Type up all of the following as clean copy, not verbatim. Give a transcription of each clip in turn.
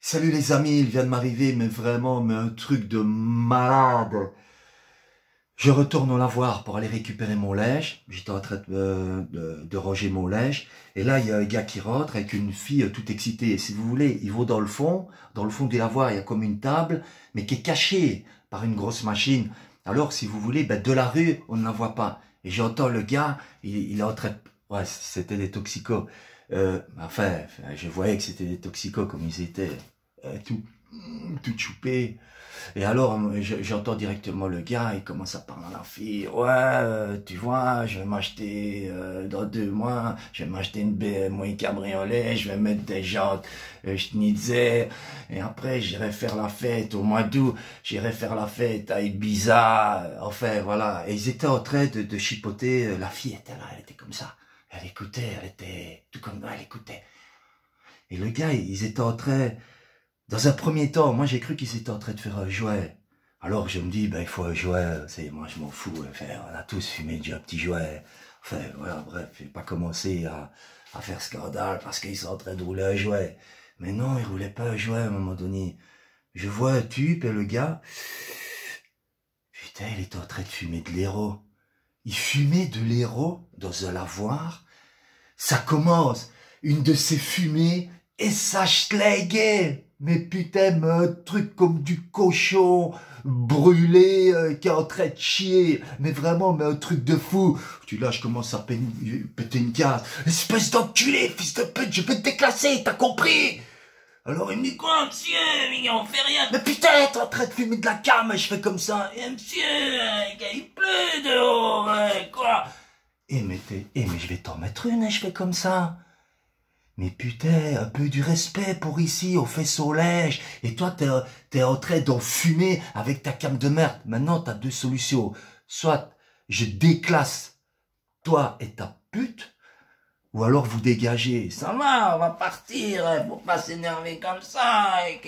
Salut les amis, il vient de m'arriver, mais vraiment, mais un truc de malade. Je retourne la voir pour aller récupérer mon linge. J'étais en train de ranger mon linge. Et là, il y a un gars qui rentre avec une fille toute excitée. Et si vous voulez, il va dans le fond. Dans le fond du lavoir, il y a comme une table, mais qui est cachée par une grosse machine. Alors, si vous voulez, de la rue, on ne la voit pas. Et j'entends le gars, il est en train de... Ouais, c'était des toxicos. Je voyais que c'était des toxicos comme ils étaient. Tout choupé. Et alors, j'entends directement le gars, il commence à parler à la fille. Ouais, tu vois, je vais m'acheter, dans 2 mois, je vais m'acheter une BMW cabriolet, je vais mettre des jantes Schnitzer, et après, j'irai faire la fête au mois d'août, j'irai faire la fête à Ibiza, enfin, voilà. Et ils étaient en train de chipoter, la fille était là, elle était comme ça. Elle écoutait, elle était tout comme elle écoutait. Et le gars, ils étaient en train... Dans un premier temps, moi j'ai cru qu'ils étaient en train de faire un jouet. Alors je me dis, il faut un jouet, moi je m'en fous, on a tous fumé déjà un petit jouet. Enfin voilà, bref, je vais pas commencer à faire scandale parce qu'ils sont en train de rouler un jouet. Mais non, ils roulaient pas un jouet à un moment donné. Je vois un tube et le gars, putain, il était en train de fumer de l'héros. Il fumait de l'héros dans un lavoir. Ça commence, une de ces fumées, et ça schlägait. Mais putain, mais un truc comme du cochon brûlé qui est en train de chier. Mais vraiment, mais un truc de fou. Tu là, je commence à péter une case. Espèce d'enculé, fils de pute, je peux te déclasser, t'as compris? Alors il me dit quoi, monsieur, on fait rien. Mais putain, t'es en train de fumer de la cam, je fais comme ça. Et monsieur, il pleut dehors, quoi. Mais je vais t'en mettre une, je fais comme ça. Mais putain, un peu du respect pour ici, on fait son linge. Et toi, t'es en train d'en fumer avec ta cam de merde. Maintenant, t'as 2 solutions. Soit je déclasse toi et ta pute, ou alors vous dégagez. Ça va, on va partir, faut pas s'énerver comme ça. Et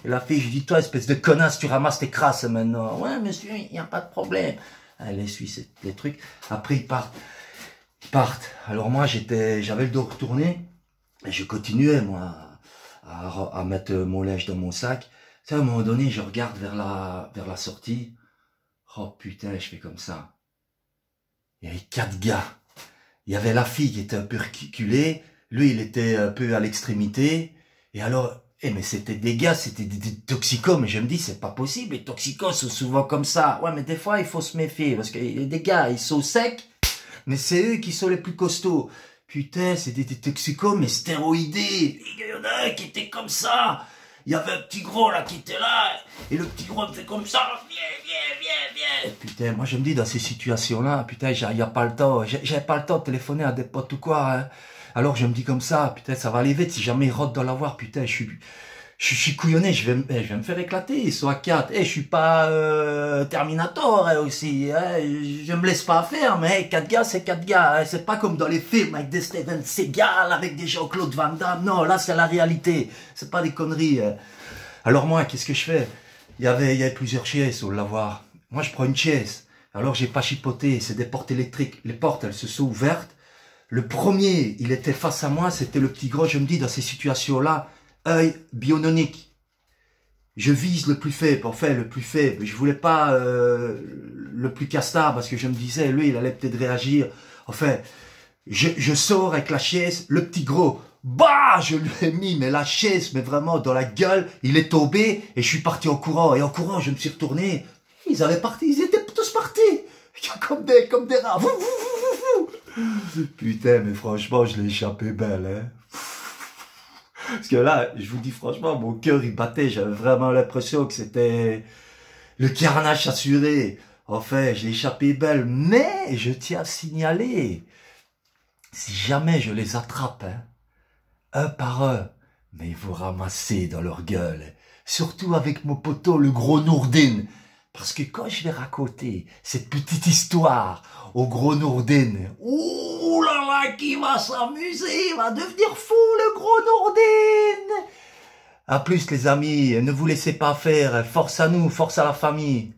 la fille, je dis, toi, espèce de connasse, tu ramasses tes crasses maintenant. Ouais, monsieur, il n'y a pas de problème. Elle essuie les trucs. Après, ils partent. Alors moi, j'avais le dos retourné. Et je continuais, moi, à mettre mon linge dans mon sac. Ça, à un moment donné, je regarde vers la sortie. Oh putain, je fais comme ça. Il y avait 4 gars. Il y avait la fille qui était un peu reculée. Lui, il était un peu à l'extrémité. Et alors, mais c'était des gars, c'était des toxicos. Mais je me dis, c'est pas possible. Les toxicos sont souvent comme ça. Ouais, mais des fois, il faut se méfier. Parce qu'il y a des gars, ils sont secs. Mais c'est eux qui sont les plus costauds. Putain, c'était des toxicos, mais stéroïdés. Il y en a un qui était comme ça. Il y avait un petit gros là qui était là. Et le petit gros me fait comme ça. Viens. Putain, moi je me dis dans ces situations-là, putain, il n'y a pas le temps. J'avais pas le temps de téléphoner à des potes ou quoi. Hein. Alors je me dis comme ça, putain, ça va aller vite. Si jamais ils rentrent dans la voie, putain, je suis couillonné, je vais me faire éclater, ils sont à 4. Je suis pas Terminator aussi, je me laisse pas faire, mais 4 gars, c'est 4 gars. C'est pas comme dans les films avec des Steven Seagal, avec des Jean-Claude Van Damme. Non, là, c'est la réalité. C'est pas des conneries. Alors moi, qu'est-ce que je fais? Il y avait plusieurs chaises au lavoir. Moi, je prends une chaise. Alors, j'ai pas chipoté, c'est des portes électriques. Les portes, elles se sont ouvertes. Le premier, il était face à moi, c'était le petit gros. Je me dis, dans ces situations-là, œil bionique. Je vise le plus faible, enfin le plus faible. Je voulais pas le plus castard parce que je me disais, lui, il allait peut-être réagir. Enfin, je sors avec la chaise, le petit gros. Bah, je lui ai mis, mais la chaise, mais vraiment dans la gueule. Il est tombé et je suis parti en courant. Et en courant, je me suis retourné. Ils étaient tous partis. Comme des rats. Putain, mais franchement, je l'ai échappé belle, hein. Parce que là, je vous dis franchement, mon cœur il battait, j'avais vraiment l'impression que c'était le carnage assuré. Enfin, j'ai échappé belle, mais je tiens à signaler, si jamais je les attrape, hein, un par un, mais ils vont ramasser dans leur gueule. Surtout avec mon poteau, le gros Nourdine. Parce que quand je vais raconter cette petite histoire au gros Nourdine, ouh là là, qui va s'amuser, il va devenir fou le gros Nourdine. À plus les amis, ne vous laissez pas faire, force à nous, force à la famille.